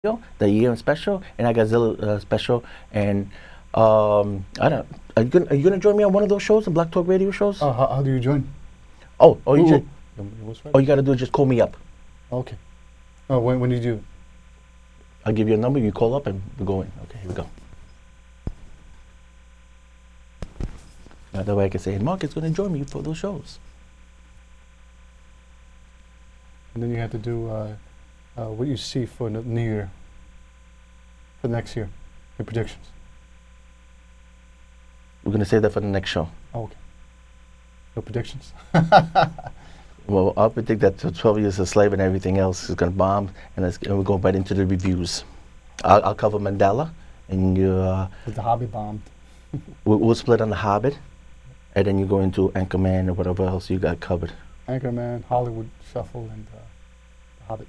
the year special, and I got Zilla special. And I don't. Are you gonna join me on one of those shows, the Black Talk Radio shows? How do you join? Oh, you Ooh, just what's right? all you gotta do is just call me up. Okay. Oh, when did you? I'll give you a number. You call up, and we go in. Okay, here we go. Now that way I can say, Mark is gonna join me for those shows. And then you have to do what you see for the new year, for next year, your predictions. We're gonna save that for the next show. Oh, okay. Your predictions. Well, I'll predict that 12 Years a Slave and everything else is gonna bomb, and we'll go right into the reviews. I'll cover Mandela, and you. The Hobbit bombed. We'll split on the Hobbit, and then you go into Anchorman or whatever else you got covered. Anchorman, Hollywood Shuffle, and the Hobbit.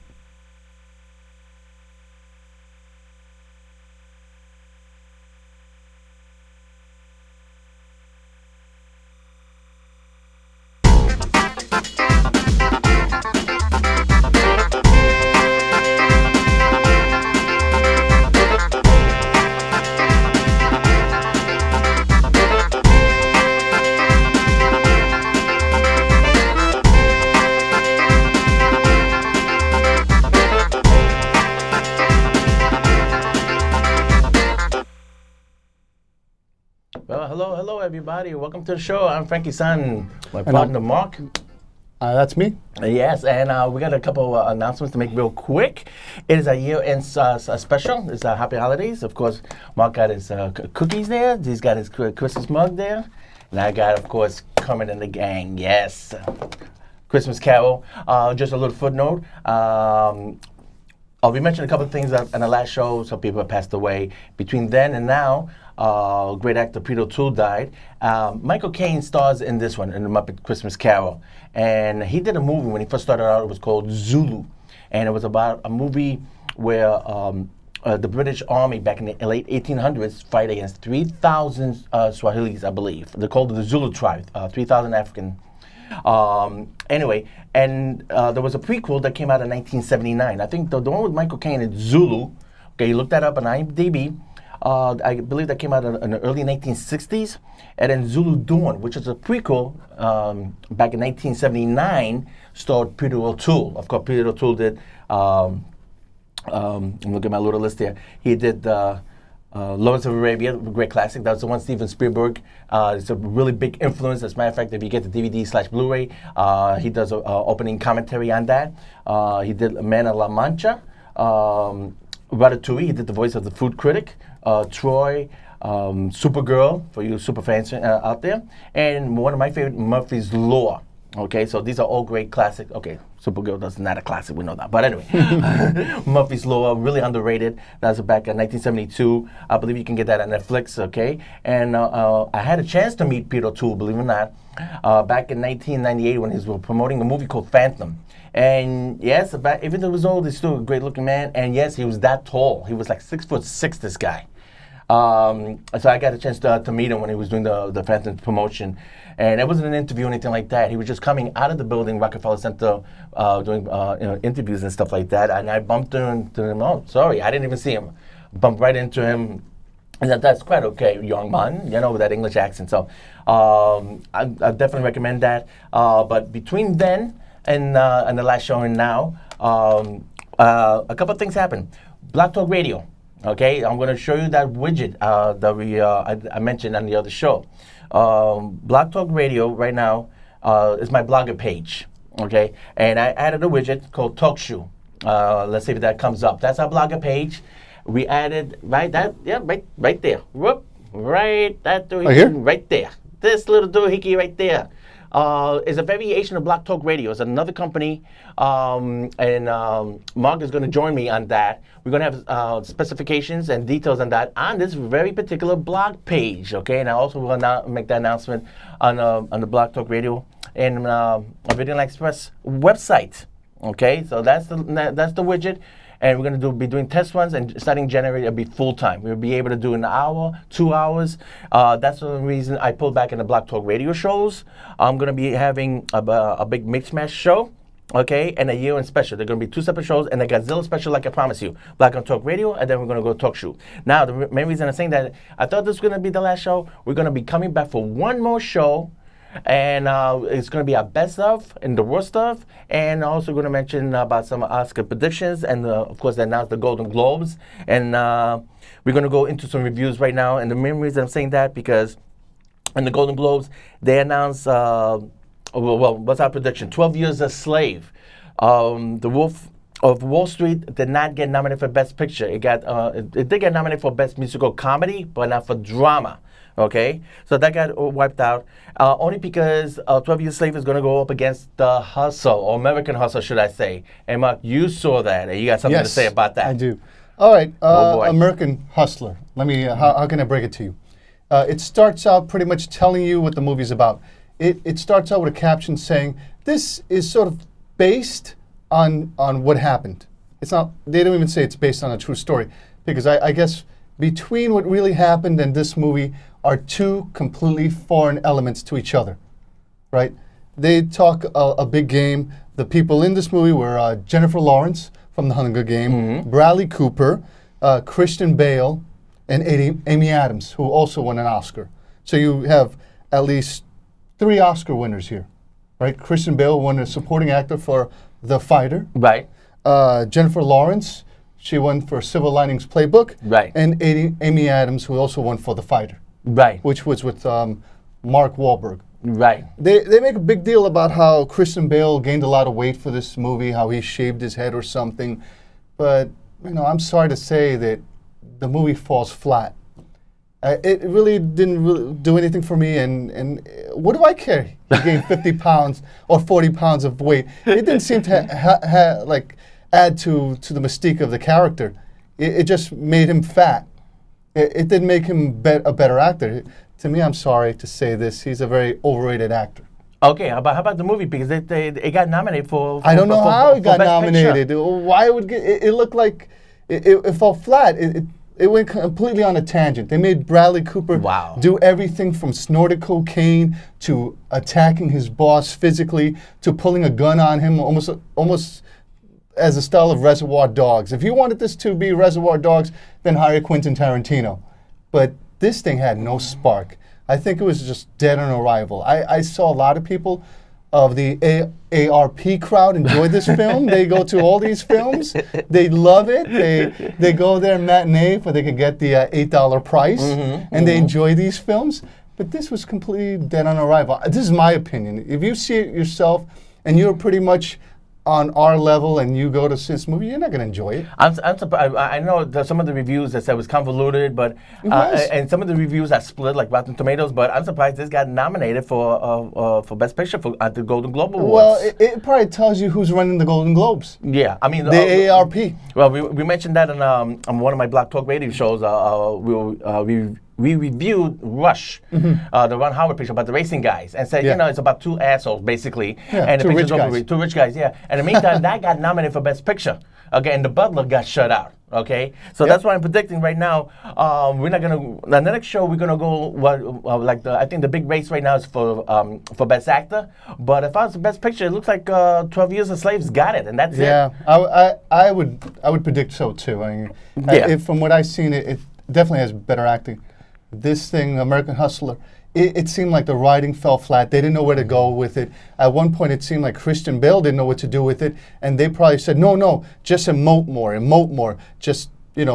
Well, hello, everybody. Welcome to the show. I'm Frankie San, my partner Mark. That's me. Yes, and we got a couple announcements to make real quick. It is a year-end special. It's Happy Holidays. Of course, Mark got his cookies there. He's got his Christmas mug there. And I got, of course, Kermit and the Gang. Yes. Christmas Carol. Just a little footnote. We mentioned a couple of things in the last show. Some people have passed away. Between then and now, great actor Peter O'Toole died. Michael Caine stars in this one, in the Muppet Christmas Carol. And he did a movie when he first started out. It was called Zulu. And it was about a movie where the British Army back in the late 1800s fight against 3,000 Swahilis, I believe. They're called the Zulu tribe, 3,000 African. Anyway, and there was a prequel that came out in 1979. I think the one with Michael Caine is Zulu. Okay, you look that up on IMDb. I believe that came out in the early 1960s. And then Zulu Dawn, which is a prequel back in 1979, starred Peter O'Toole. Of course, Peter O'Toole did, I'm looking at my little list here. He did Lawrence of Arabia, a great classic. That was the one Steven Spielberg. It's a really big influence. As a matter of fact, if you get the DVD/Blu-ray, he does an opening commentary on that. He did Man of La Mancha. Ratatouille, he did the voice of the food critic. Troy, Supergirl, for you super fans out there. And one of my favorite, Murphy's Law. Okay, so these are all great classics. Okay, Supergirl is not a classic, we know that. But anyway, Murphy's Law, really underrated. That was back in 1972. I believe you can get that on Netflix, okay? And I had a chance to meet Peter O'Toole, believe it or not, back in 1998 when he was promoting a movie called Phantom. And yes, even though he was old, he's still a great looking man. And yes, he was that tall. He was like 6'6", this guy. So I got a chance to meet him when he was doing the Phantom promotion. And it wasn't an interview or anything like that. He was just coming out of the building, Rockefeller Center, doing interviews and stuff like that. And I bumped into him. Oh, sorry, I didn't even see him. Bumped right into him. And that's quite okay, young man, with that English accent. So I definitely recommend that. But between then and the last show and now, a couple of things happened. Black Talk Radio. Okay, I'm going to show you that widget that I mentioned on the other show. Blog Talk Radio right now is my blogger page, okay? And I added a widget called Talk Shoe. Let's see if that comes up. That's our blogger page. We added right there. Whoop, right that doohickey right there. This little doohickey right there. Is a variation of Black Talk Radio. It's another company, and Mark is going to join me on that. We're going to have specifications and details on that on this very particular blog page, okay? And I also will make that announcement on the Black Talk Radio and Videoland Express website, okay? So that's the widget. And we're going to be doing test runs, and starting January, it'll be full-time. We'll be able to do an hour, 2 hours. That's the reason I pulled back in the Black Talk Radio shows. I'm going to be having a big Mix Mash show okay, and a year-end special. They're going to be 2 separate shows, and a Godzilla special, like I promised you. Black on Talk Radio, and then we're going to go talk show. Now, the main reason I'm saying that, I thought this was going to be the last show. We're going to be coming back for one more show, and it's going to be our best of and the worst of, and also going to mention about some Oscar predictions, and of course, they announced the Golden Globes, and we're going to go into some reviews right now. And the main reason I'm saying that, because in the Golden Globes, they announced, well, what's our prediction? 12 Years a Slave. The Wolf of Wall Street did not get nominated for Best Picture. It did get nominated for Best Musical Comedy, but not for Drama. Okay, so that got wiped out. Only because 12 Years a Slave is going to go up against The Hustle, or American Hustle, should I say? And Mark, you saw that, and you got something to say about that. I do. All right, Oh, boy. American Hustler. Let me. How can I break it to you? It starts out pretty much telling you what the movie's about. It starts out with a caption saying, this is sort of based on what happened. It's not, they don't even say it's based on a true story, because I guess between what really happened and this movie are 2 completely foreign elements to each other, right? They talk a big game. The people in this movie were Jennifer Lawrence from The Hunger Game, Bradley Cooper, Christian Bale, and Amy Adams, who also won an Oscar. So you have at least 3 Oscar winners here, right? Christian Bale won a supporting actor for The Fighter. Right. Jennifer Lawrence, she won for Civil Linings Playbook. Right. And Amy Adams, who also won for The Fighter. Right. Which was with Mark Wahlberg. Right. They make a big deal about how Christian Bale gained a lot of weight for this movie, how he shaved his head or something. But, I'm sorry to say that the movie falls flat. It really didn't do anything for me, and what do I care? He gained 50 pounds or 40 pounds of weight. It didn't seem to add to the mystique of the character. It just made him fat. It didn't make him a better actor. To me, I'm sorry to say this, he's a very overrated actor. Okay, how about the movie? Because it got nominated for I don't know how it got Best nominated. Picture. Why would it looked like it fell flat. It went completely on a tangent. They made Bradley Cooper do everything from snorted cocaine to attacking his boss physically to pulling a gun on him, almost as a style of Reservoir Dogs. If you wanted this to be Reservoir Dogs, then hire Quentin Tarantino. But this thing had no spark. I think it was just dead on arrival. I saw a lot of people of the AARP crowd enjoy this film. They go to all these films. They love it. They go there matinee where they can get the $8 price, and they enjoy these films. But this was completely dead on arrival. This is my opinion. If you see it yourself and you're pretty much on our level and you go to see this movie, you're not going to enjoy it. I'm surprised. I know there's some of the reviews that said it was convoluted, but and some of the reviews are split, like Rotten Tomatoes. But I'm surprised this got nominated for Best Picture at the Golden Globe Awards. Well, it probably tells you who's running the Golden Globes. Yeah, I mean the AARP. Well, we mentioned that on one of my Black Talk Radio shows. We reviewed Rush, the Ron Howard picture about the racing guys, and said, it's about 2 assholes, basically. Yeah, and the 2 picture's rich over guys. 2 rich guys, yeah. And in the meantime, that got nominated for Best Picture. Okay, and The Butler got shut out. Okay, so that's what I'm predicting right now. We're not gonna. The next show we're gonna go. I think the big race right now is for Best Actor. But if I was the Best Picture, it looks like 12 Years a Slave's got it, and that's it. Yeah, I would predict so too. I mean, from what I've seen, it definitely has better acting. This thing, American Hustler, it seemed like the writing fell flat. They didn't know where to go with it. At one point, it seemed like Christian Bale didn't know what to do with it, and they probably said, no, just emote more. Just, be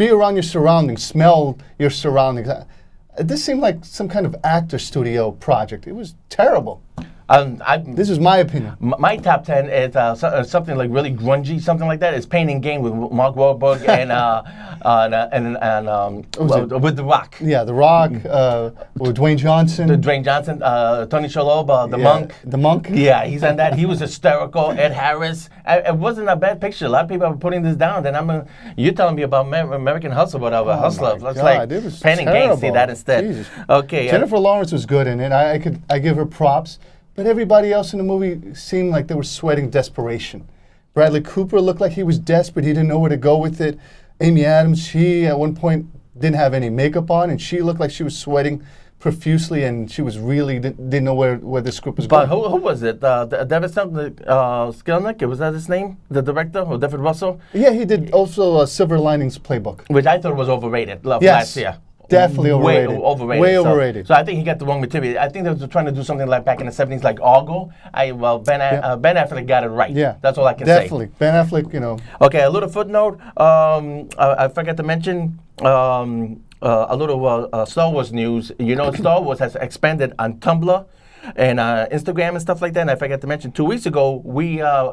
around your surroundings, smell your surroundings. This seemed like some kind of actor studio project. It was terrible. This is my opinion. My top 10 is something like really grungy, something like that. It's Pain and Gain with Mark Wahlberg and with The Rock. Yeah, The Rock, with Dwayne Johnson. Dwayne Johnson, Tony Shalhoub, the Monk. The Monk? Yeah, he's on that. He was hysterical. Ed Harris. It wasn't a bad picture. A lot of people are putting this down. Then you're telling me about American Hustle, whatever. Hustler. It's like Pain and Gain. See that instead. Jesus. Okay. Jennifer Lawrence was good in it. I give her props. But everybody else in the movie seemed like they were sweating desperation. Bradley Cooper looked like he was desperate. He didn't know where to go with it. Amy Adams, she at one point didn't have any makeup on, and she looked like she was sweating profusely, and she was really didn't know where the script was But going. who was it? David Skelnick? Was that his name? The director, or David Russell? Yeah, he did also Silver Linings Playbook. Which I thought was overrated last year. Definitely overrated. Way overrated. Way so, overrated. So I think he got the wrong material. I think they were trying to do something like back in the 70s, like Argo. Ben Affleck got it right. Yeah. That's all I can Definitely. say. Ben Affleck, you know. Okay, a little footnote. I forgot to mention a little Star Wars news. You know, Star Wars has expanded on Tumblr and Instagram and stuff like that. And I forgot to mention 2 weeks ago,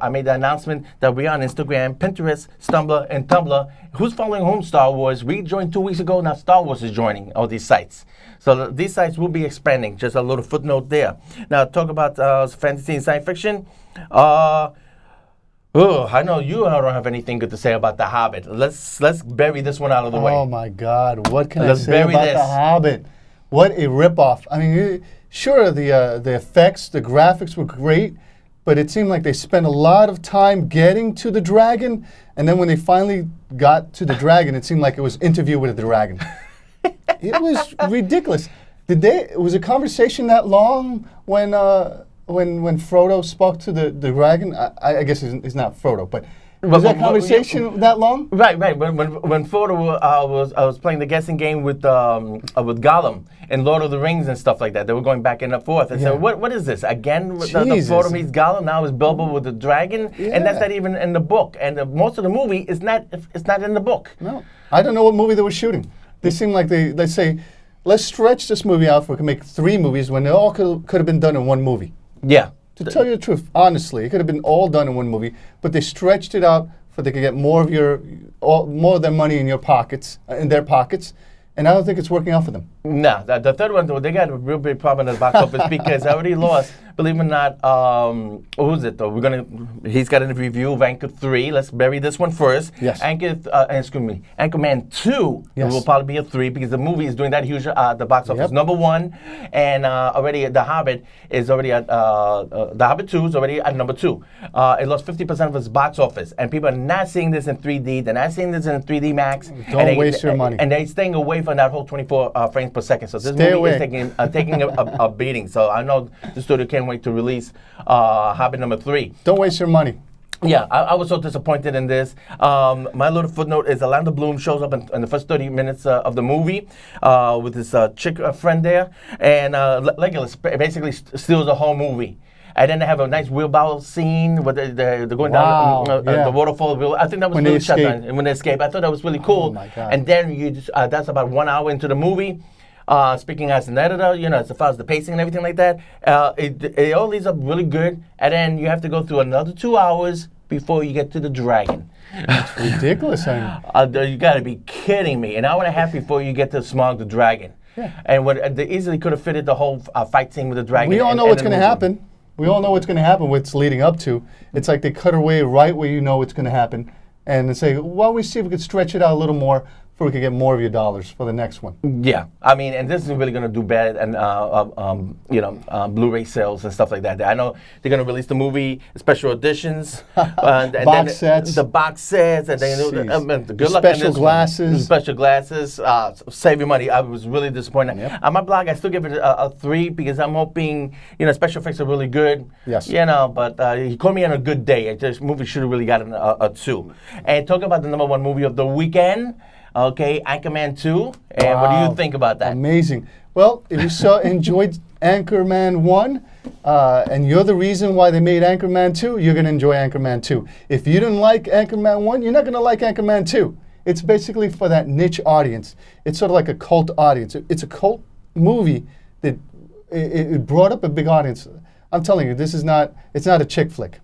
I made the announcement that we're on Instagram, Pinterest, Tumblr, and Tumblr. Who's following home Star Wars? We joined 2 weeks ago. Now Star Wars is joining all these sites. So these sites will be expanding. Just a little footnote there. Now talk about fantasy and science fiction. I know you don't have anything good to say about The Hobbit. Let's bury this one out of the way. Oh my God! What can I say bury about this. The Hobbit? What a ripoff! I mean, sure, the effects, the graphics were great, but it seemed like they spent a lot of time getting to the dragon, and then when they finally got to the dragon, it seemed like it was Interview with a Dragon. It was ridiculous. Was a conversation that long when Frodo spoke to the dragon? I guess it's not Frodo, but was that conversation that long? Right. When Frodo I was playing the guessing game with Gollum and Lord of the Rings and stuff like that. They were going back and forth. And so what is this again? The Frodo meets Gollum. Now it's Bilbo with the dragon, and that's not even in the book. And most of the movie is not. It's not in the book. No, I don't know what movie they were shooting. They seem like they say, let's stretch this movie out. We can make 3 movies when they all could have been done in 1 movie. Yeah. To tell you the truth, honestly, it could have been all done in 1 movie, but they stretched it out so they could get more of their money in their pockets, and I don't think it's working out for them. No, the third one, though, they got a real big problem in the box office because I already lost, believe it or not, who's it, though? He's got a review of Anchor 3. Let's bury this one first. Yes. Anchorman 2 will probably be a 3 because the movie is doing that huge at the box office. Yep. Number 1, and already The Hobbit is already at, The Hobbit 2 is already at number 2. It lost 50% of its box office, and people are not seeing this in 3D. They're not seeing this in 3D Max. Don't waste your money. And they're staying away from that whole 24 frames per second. So this movie is taking a beating. So I know the studio can't wait to release Hobbit number 3. Don't waste your money. Yeah, I was so disappointed in this. My little footnote is Orlando Bloom shows up in the first 30 minutes of the movie with his chick friend there. And Legolas basically steals the whole movie. And then they have a nice wheelbarrow scene where they're going down the waterfall. I think that was really shot down when they escape. I thought that was really cool. Oh my God. And then that's about 1 hour into the movie. Speaking as an editor, as far as the pacing and everything like that, it all leads up really good. And then you have to go through another 2 hours before you get to the dragon. It's ridiculous. You got to be kidding me. An hour and a half before you get to Smaug the dragon. Yeah. And they easily could have fitted the whole fight scene with the dragon. We all know what's going to happen. We all know what's going to happen, what's leading up to. It's like they cut away right where you know what's going to happen and they say, well, we see if we could stretch it out a little more so we could get more of your dollars for the next one. Yeah, I mean, and this is really going to do bad and Blu-ray sales and stuff like that. I know they're going to release the movie, special editions, box sets, the box sets, and then good luck special glasses. Special glasses, save your money. I was really disappointed. Yep. On my blog, I still give it a 3 because I'm hoping special effects are really good. Yes. But he called me on a good day. This movie should have really gotten a 2. And talking about the number 1 movie of the weekend. Okay, Anchorman 2, and what do you think about that? Amazing. Well, if you enjoyed Anchorman 1, and you're the reason why they made Anchorman 2, you're going to enjoy Anchorman 2. If you didn't like Anchorman 1, you're not going to like Anchorman 2. It's basically for that niche audience. It's sort of like a cult audience. It's a cult movie that it brought up a big audience. I'm telling you, it's not a chick flick,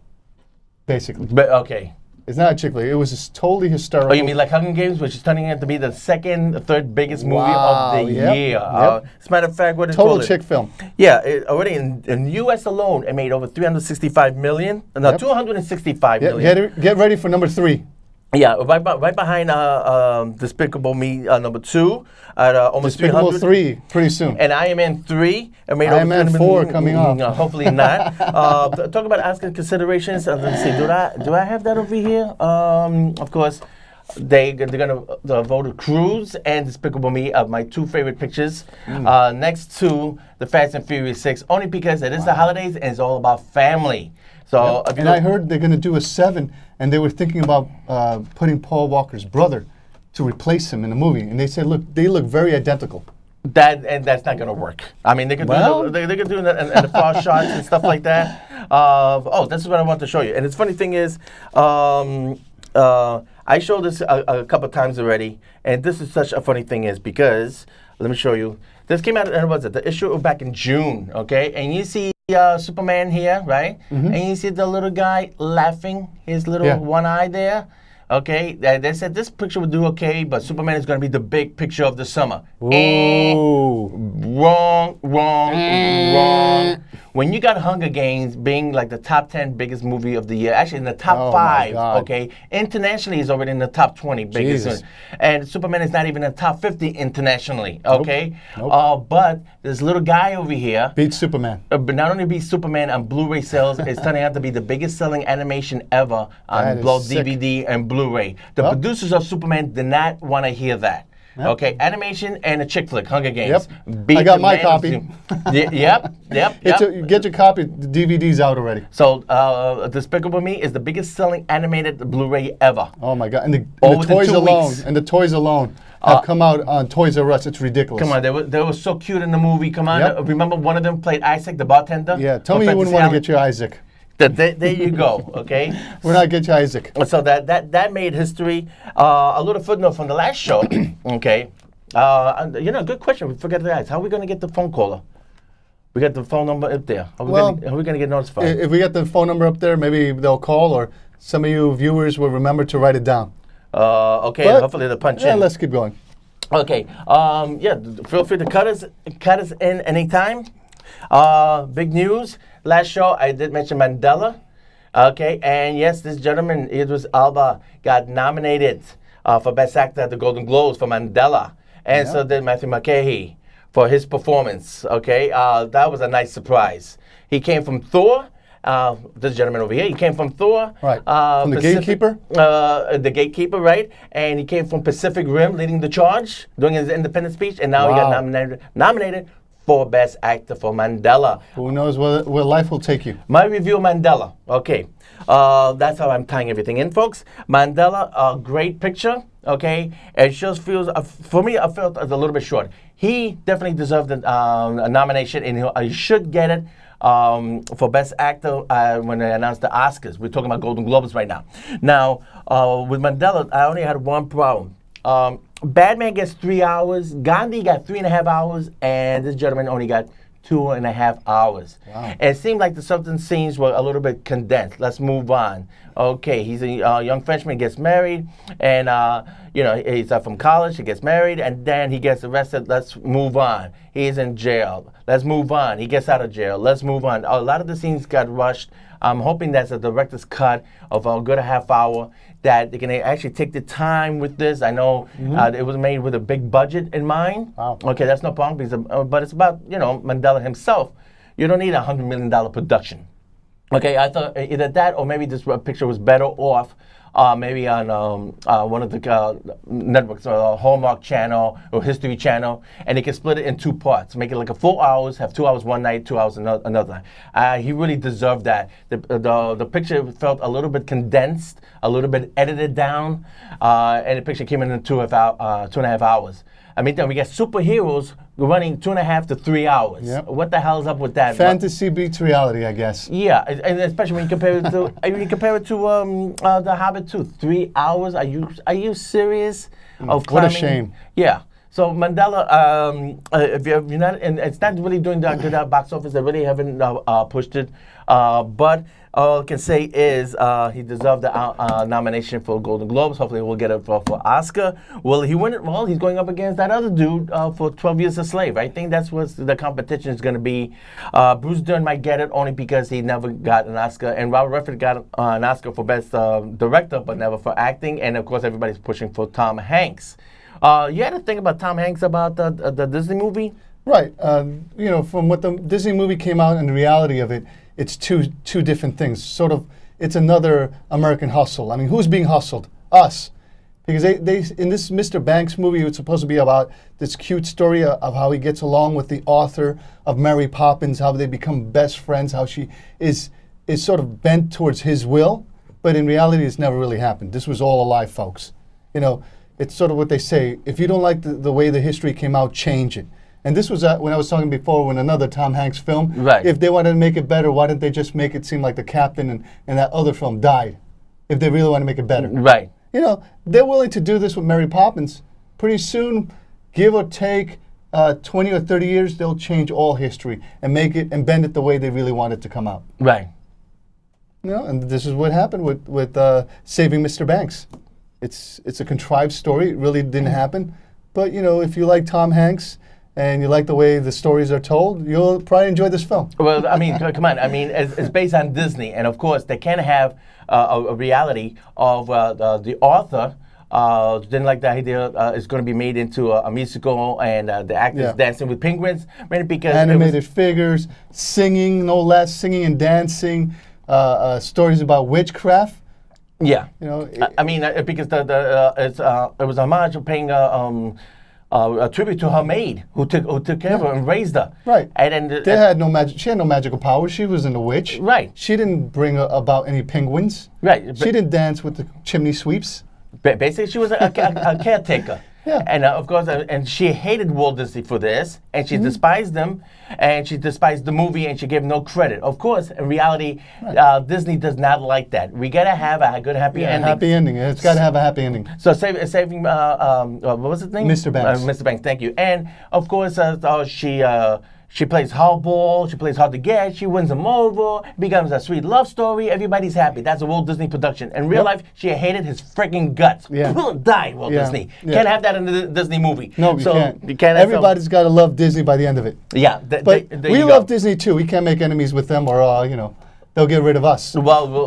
basically. But, okay. It's not a chick flick. It was just totally hysterical. Oh, you mean like Hunger Games, which is turning out to be the third biggest movie of the year. As a matter of fact, what is it called? Total chick film. Yeah, already in the U.S. alone, it made over $365 million. No, $265 million. Get ready for number 3. Yeah, right behind Despicable Me number 2 at almost Despicable 300. 3 pretty soon. And Iron Man 3. Iron Man 4 coming off. Hopefully not. Talk about Oscar considerations. Let me see. Do I have that over here? Of course. they're going to vote a Cruise and Despicable Me of my two favorite pictures next to the Fast and Furious 6, only because it is the holidays and it's all about family. So, and I heard they're going to do a 7, and they were thinking about putting Paul Walker's brother to replace him in the movie. And they said, look, they look very identical. That's not going to work. I mean, they could do it in the far shots and stuff like that. This is what I want to show you. And the funny thing is, I showed this a couple of times already, and this is such a funny thing is because, let me show you. This came out, and was it the issue back in June, okay? And you see Superman here, right? And you see the little guy laughing, his little one eye there. Okay, they said this picture would do okay, but Superman is going to be the big picture of the summer. Wrong. When you got Hunger Games being like the top 10 biggest movie of the year, actually in the top 5, okay, internationally is already in the top 20 biggest. And Superman is not even in the top 50 internationally, okay? But this little guy over here beats Superman. But not only beats Superman on Blu-ray sales, it's turning out to be the biggest selling animation ever on both DVD and Blu-ray. The producers of Superman did not want to hear that. Okay, animation and a chick flick, Hunger Games. I got my copy. Yep. Get your copy. The DVD's out already. So, Despicable Me is the biggest selling animated Blu-ray ever. Oh my God! And the toys alone have come out on Toys R Us. It's ridiculous. Come on, they were so cute in the movie. Come on, remember one of them played Isaac, the bartender? Yeah, tell me you wouldn't want to get your Isaac. There you go, okay? We're not get you Isaac. So that made history. A little footnote from the last show, okay? Good question. We forgot to ask. How are we going to get the phone caller? We got the phone number up there. How are we going to get notified? If we get the phone number up there, maybe they'll call, or some of you viewers will remember to write it down. Okay, but hopefully they'll punch in. Let's keep going. Okay, feel free to cut us in anytime. Big news. Last show, I did mention Mandela. Okay, and yes, this gentleman, Idris Elba, got nominated for Best Actor at the Golden Globes for Mandela. And so did Matthew McConaughey for his performance. Okay, that was a nice surprise. He came from Thor. This gentleman over here, he came from Thor. Right, from the Gatekeeper? The Gatekeeper, right. And he came from Pacific Rim, leading the charge, doing his independent speech. And now he got nominated for Best Actor for Mandela. Who knows where life will take you. My review of Mandela. Okay. That's how I'm tying everything in, folks. Mandela, a great picture. Okay. It just feels, for me, I felt a little bit short. He definitely deserved a nomination, and he should get it for Best Actor when they announced the Oscars. We're talking about Golden Globes right now. Now, with Mandela, I only had one problem. Batman gets 3 hours, Gandhi got 3.5 hours, and this gentleman only got 2.5 hours. Wow. It seemed like the certain scenes were a little bit condensed. Let's move on. Okay, he's a young Frenchman, gets married, and he's from college, he gets married, and then he gets arrested. Let's move on. He's in jail. Let's move on. He gets out of jail. Let's move on. A lot of the scenes got rushed. I'm hoping that's a director's cut of a good half hour, that they can actually take the time with this. I know it was made with a big budget in mind. Wow. Okay, that's no problem, because, but it's about, Mandela himself. You don't need a $100 million production. Okay, I thought either that or maybe this picture was better off maybe on one of the networks, Hallmark Channel or History Channel, and they can split it in 2 parts, make it like a 4 hours, have 2 hours one night, 2 hours another night. He really deserved that. The picture felt a little bit condensed, a little bit edited down, and the picture came in 2.5 hours. I mean, then we got superheroes running 2.5 to 3 hours. Yep. What the hell is up with that? Fantasy beats reality, I guess. Yeah, and especially when you compare it to the Hobbit 2. 3 hours? Are you serious? Of climbing? What a shame. Yeah. So Mandela, if you're not, and it's not really doing that good at box office. They really haven't pushed it. But all I can say is he deserved the nomination for Golden Globes. Hopefully we'll get it for Oscar. Will he win it? Well, he's going up against that other dude for 12 Years a Slave. I think that's what the competition is going to be. Bruce Dern might get it only because he never got an Oscar. And Robert Redford got an Oscar for Best Director, but never for acting. And, of course, everybody's pushing for Tom Hanks. You had to think about Tom Hanks about the Disney movie? Right. From what the Disney movie came out and the reality of it, it's two different things. Sort of, it's another American hustle. I mean, who's being hustled? Us. Because they in this Mr. Banks movie, it's supposed to be about this cute story of how he gets along with the author of Mary Poppins, how they become best friends, how she is sort of bent towards his will, but in reality, it's never really happened. This was all a lie, folks. You know, it's sort of what they say, if you don't like the way the history came out, change it. And this was when I was talking before, when another Tom Hanks film, right. If they wanted to make it better, why didn't they just make it seem like the captain in that other film died, if they really want to make it better? Right. You know, they're willing to do this with Mary Poppins. Pretty soon, give or take 20 or 30 years, they'll change all history and make it and bend it the way they really want it to come out. Right. You know, and this is what happened with Saving Mr. Banks. It's a contrived story. It really didn't happen. But, you know, if you like Tom Hanks and you like the way the stories are told, you'll probably enjoy this film. Well, I mean, come on. I mean, it's based on Disney. And, of course, they can't have a reality of the author didn't like the idea it's going to be made into a musical and the actors dancing with penguins. Right? Because animated figures, singing, no less, singing and dancing, stories about witchcraft. Yeah, you know, I mean, because it was a homage of paying a tribute to her maid who took care of her and raised her. Right, and then they had no magic. She had no magical powers. She wasn't a witch. Right, she didn't bring about any penguins. Right, she didn't dance with the chimney sweeps. Basically, she was a caretaker. Yeah. And of course, and she hated Walt Disney for this, and she despised them, and she despised the movie, and she gave no credit. Of course, in reality, Disney does not like that. We gotta have a good happy ending. Happy ending. It's gotta have a happy ending. So saving what was his name? Mr. Banks. Mr. Banks. Thank you. And of course, she plays hardball. She plays hard to get. She wins them over. It becomes a sweet love story. Everybody's happy. That's a Walt Disney production. In real life, she hated his freaking guts. Yeah. Die, Walt Disney. Can't have that in the Disney movie. No, you can't. Everybody's got to love Disney by the end of it. Yeah. But we love Disney too. We can't make enemies with them, or you know, they'll get rid of us. Well,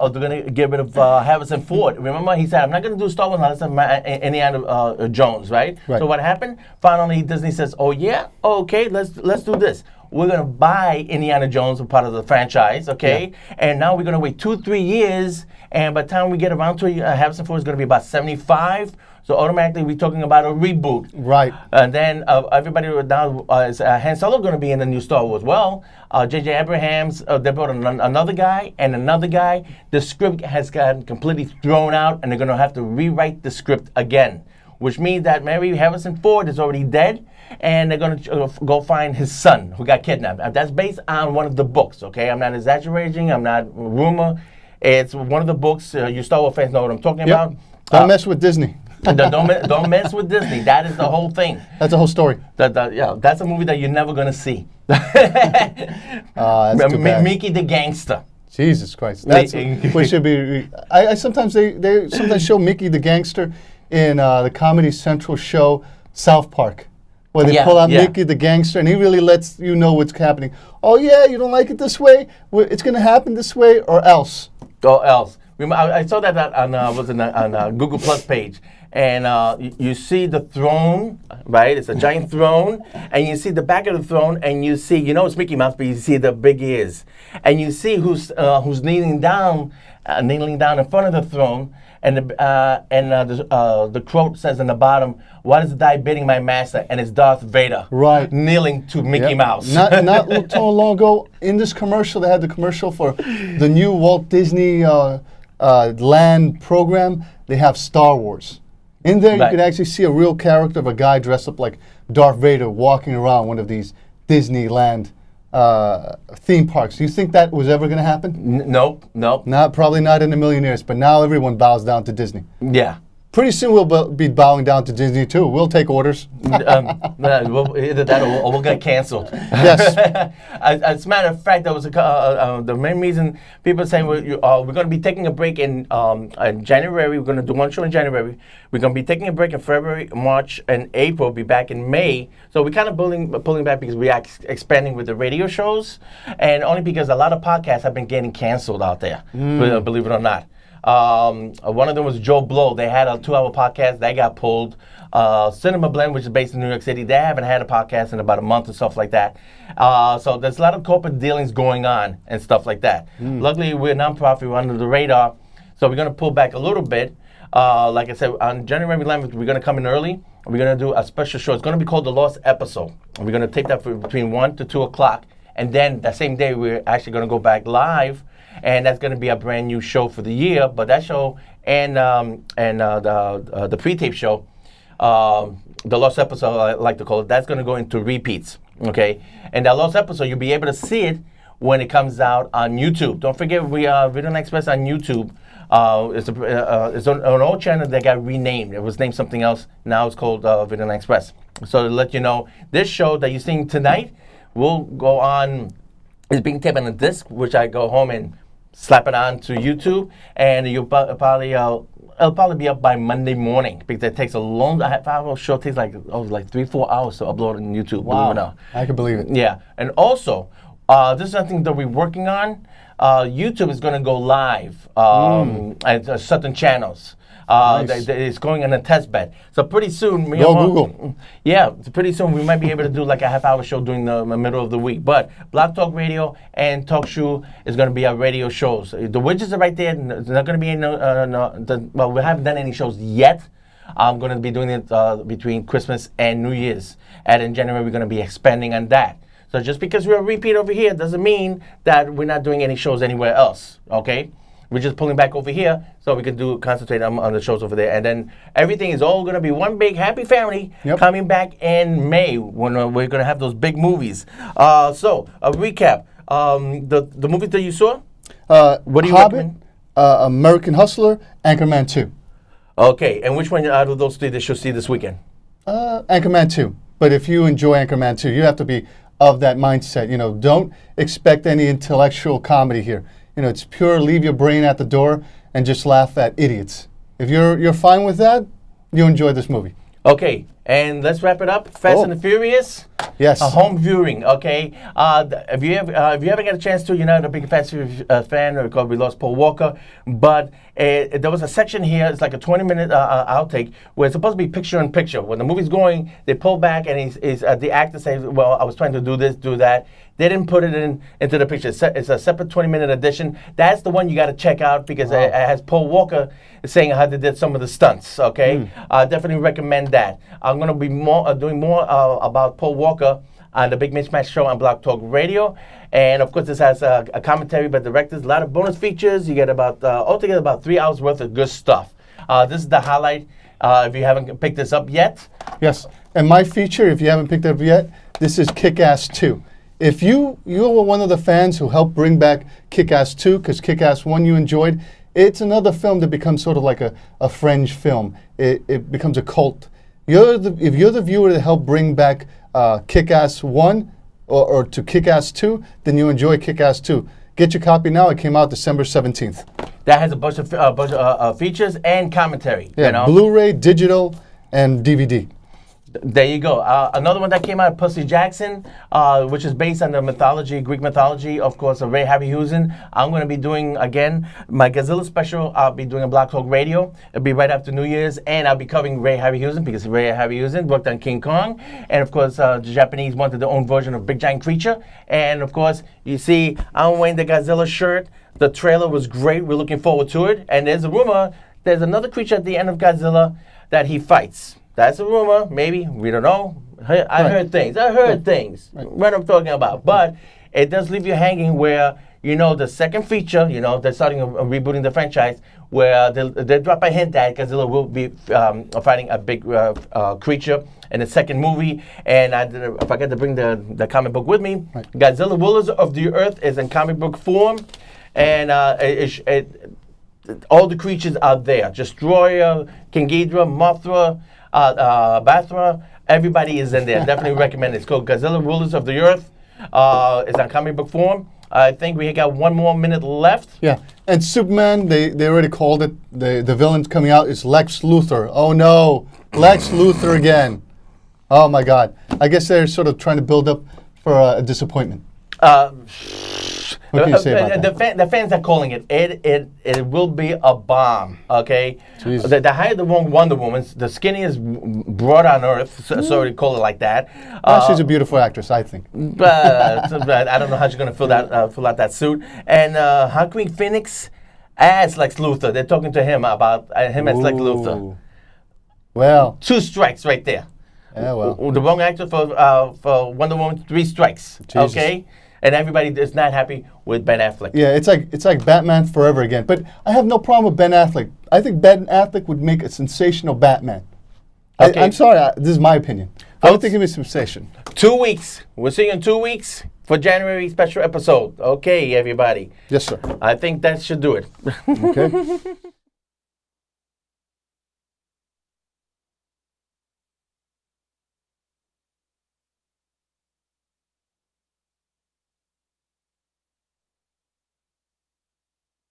they're going to get rid of Harrison Ford. Remember, he said, I'm not going to do Star Wars unless I'm Indiana Jones, right? So what happened? Finally, Disney says, oh, yeah? Okay, let's do this. We're going to buy Indiana Jones, a part of the franchise, okay? Yeah. And now we're going to wait 2-3 years, and by the time we get around to it, Harrison Ford is going to be about 75. So automatically, we're talking about a reboot. Right. And then everybody now is Han Solo going to be in the new Star Wars. Well, J.J. Abrams, they brought another guy and another guy. The script has gotten completely thrown out, and they're going to have to rewrite the script again, which means that maybe Harrison Ford is already dead, and they're going to go find his son who got kidnapped. That's based on one of the books, okay? I'm not exaggerating. I'm not rumor. It's one of the books. You Star Wars fans know what I'm talking about. Don't mess with Disney. Don't mess with Disney. That is the whole thing. That's the whole story. That's a movie that you're never gonna see. That's too bad. Mickey the Gangster. Jesus Christ. That's what should be. I sometimes they sometimes show Mickey the Gangster in the Comedy Central show South Park, where they pull out Mickey the Gangster, and he really lets you know what's happening. Oh yeah, you don't like it this way? It's gonna happen this way, or else. Or else. I saw that on Google Plus page. And you see the throne, right? It's a giant throne. And you see the back of the throne, and you see, you know it's Mickey Mouse, but you see the big ears. And you see who's kneeling down in front of the throne. And the quote says in the bottom, "Why does die bidding my master?" And it's Darth Vader, right, kneeling to Mickey Mouse. Not too long ago, in this commercial, they had the commercial for the new Walt Disney Land program. They have Star Wars. In there, you can actually see a real character of a guy dressed up like Darth Vader walking around one of these Disneyland theme parks. Do you think that was ever going to happen? Nope. Probably not in a million years, but now everyone bows down to Disney. Yeah. Pretty soon we'll be bowing down to Disney too. We'll take orders. Either that or we'll get canceled. Yes. As a matter of fact, that was the main reason people are saying we're going to be taking a break in January. We're going to do one show in January. We're going to be taking a break in February, March, and April. We'll be back in May. So we're kind of pulling back because we are expanding with the radio shows, and only because a lot of podcasts have been getting canceled out there, believe it or not. One of them was Joe Blow. They had a 2-hour podcast. They got pulled. Cinema Blend, which is based in New York City, they haven't had a podcast in about a month or stuff like that. So there's a lot of corporate dealings going on and stuff like that. Luckily, we're a nonprofit. We're under the radar. So we're going to pull back a little bit. like I said, on January 11th, we're going to come in early. We're going to do a special show. It's going to be called The Lost Episode. And we're going to tape that for between 1 to 2 o'clock. And then that same day, we're actually going to go back live. And that's going to be a brand new show for the year. But that show and the pre-tape show, The Lost Episode, I like to call it, that's going to go into repeats. Okay? And that Lost Episode, you'll be able to see it when it comes out on YouTube. Don't forget, we are Videoland Express on YouTube. It's an old channel that got renamed. It was named something else. Now it's called Videoland Express. So to let you know, this show that you're seeing tonight will go on. It's being taped on a disc, which I go home and slap it on to YouTube, and you'll probably it'll probably be up by Monday morning because it takes a long. A half-hour show takes like 3-4 hours to upload on YouTube. Wow, I can believe it. Yeah, and also this is something that we're working on. YouTube is going to go live at certain channels. Nice. It's going on a test bed. So pretty soon, Google. Yeah, so pretty soon we might be able to do like a half-hour show during the middle of the week. But Blog Talk Radio and Talk Show is going to be our radio shows. The widgets are right there. There's not going to be well, we haven't done any shows yet. I'm going to be doing it between Christmas and New Year's. And in January, we're going to be expanding on that. So just because we're a repeat over here doesn't mean that we're not doing any shows anywhere else, okay? We're just pulling back over here so we can concentrate on the shows over there. And then everything is all going to be one big happy family coming back in May when we're going to have those big movies. So, a recap. The movies that you saw? What do you Hobbit, recommend? American Hustler, Anchorman 2. Okay, and which one out of those three they should see this weekend? Anchorman 2. But if you enjoy Anchorman 2, you have to be of that mindset. You know, don't expect any intellectual comedy here. You know, it's pure leave your brain at the door and just laugh at idiots. If you're fine with that, you enjoy this movie. Okay, and let's wrap it up. Fast and the Furious. Yes. A home viewing, okay? If you ever get a chance to, you're not a big Fast and Furious fan, because we lost Paul Walker, but there was a section here, it's like a 20-minute outtake, where it's supposed to be picture-in-picture. When the movie's going, they pull back, and the actor says, well, I was trying to do this, do that. They didn't put it into the picture. It's a separate 20-minute edition. That's the one you got to check out because it has Paul Walker saying how they did some of the stunts, okay? I definitely recommend that. I'm going to be doing more about Paul Walker on the Big Mismatch Show on Blog Talk Radio. And, of course, this has a commentary by directors, a lot of bonus features. You get altogether about 3 hours worth of good stuff. This is the highlight if you haven't picked this up yet. Yes. And my feature, if you haven't picked it up yet, this is Kick-Ass 2. If you were one of the fans who helped bring back Kick-Ass 2, because Kick-Ass 1 you enjoyed, it's another film that becomes sort of like a fringe film. It becomes a cult. If you're the viewer that helped bring back Kick-Ass 1 or to Kick-Ass 2, then you enjoy Kick-Ass 2. Get your copy now. It came out December 17th. That has a bunch of features and commentary. Yeah, you know? Blu-ray, digital, and DVD. There you go. Another one that came out, Percy Jackson, which is based on the mythology, Greek mythology, of course, of Ray Harryhausen. I'm going to be doing, again, my Godzilla special. I'll be doing a Blog Talk Radio. It'll be right after New Year's, and I'll be covering Ray Harryhausen because Ray Harryhausen worked on King Kong. And, of course, the Japanese wanted their own version of Big Giant Creature. And, of course, you see, I'm wearing the Godzilla shirt. The trailer was great. We're looking forward to it. And there's a rumor, there's another creature at the end of Godzilla that he fights. That's a rumor, maybe. We don't know. I heard things. What I'm talking about. But it does leave you hanging where, the second feature, they're starting rebooting the franchise, where they drop a hint that Godzilla will be fighting a big creature in the second movie. And I forgot to bring the comic book with me. Right. Godzilla Rulers of the Earth is in comic book form. And all the creatures are there. Destroyer, King Ghidorah, Mothra, Bathra, everybody is in there. Definitely recommend it. It's called Godzilla Rulers of the Earth. It's on comic book form. I think we got 1 more minute left. Yeah, and Superman, they already called it. The villain coming out is Lex Luthor. Oh no, Lex Luthor again. Oh my God. I guess they're sort of trying to build up for a disappointment. What can you say about that? The fans are calling it. It will be a bomb. Okay. They hired the wrong Wonder Woman, the skinniest broad on earth. So they call it like that. She's a beautiful actress, I think. But I don't know how she's going to fill out that suit. And Joaquin Phoenix as Lex Luthor. They're talking to him about him as Lex Luthor. Ooh. Well, 2 strikes right there. yeah, well. The wrong actor for Wonder Woman, 3 strikes. Jesus. Okay? And everybody is not happy with Ben Affleck. Yeah, it's like Batman Forever again. But I have no problem with Ben Affleck. I think Ben Affleck would make a sensational Batman. Okay. I'm sorry, this is my opinion. I don't Folks, think he'd be sensation. 2 weeks. We'll see you in 2 weeks for January special episode. Okay, everybody. Yes, sir. I think that should do it. Okay.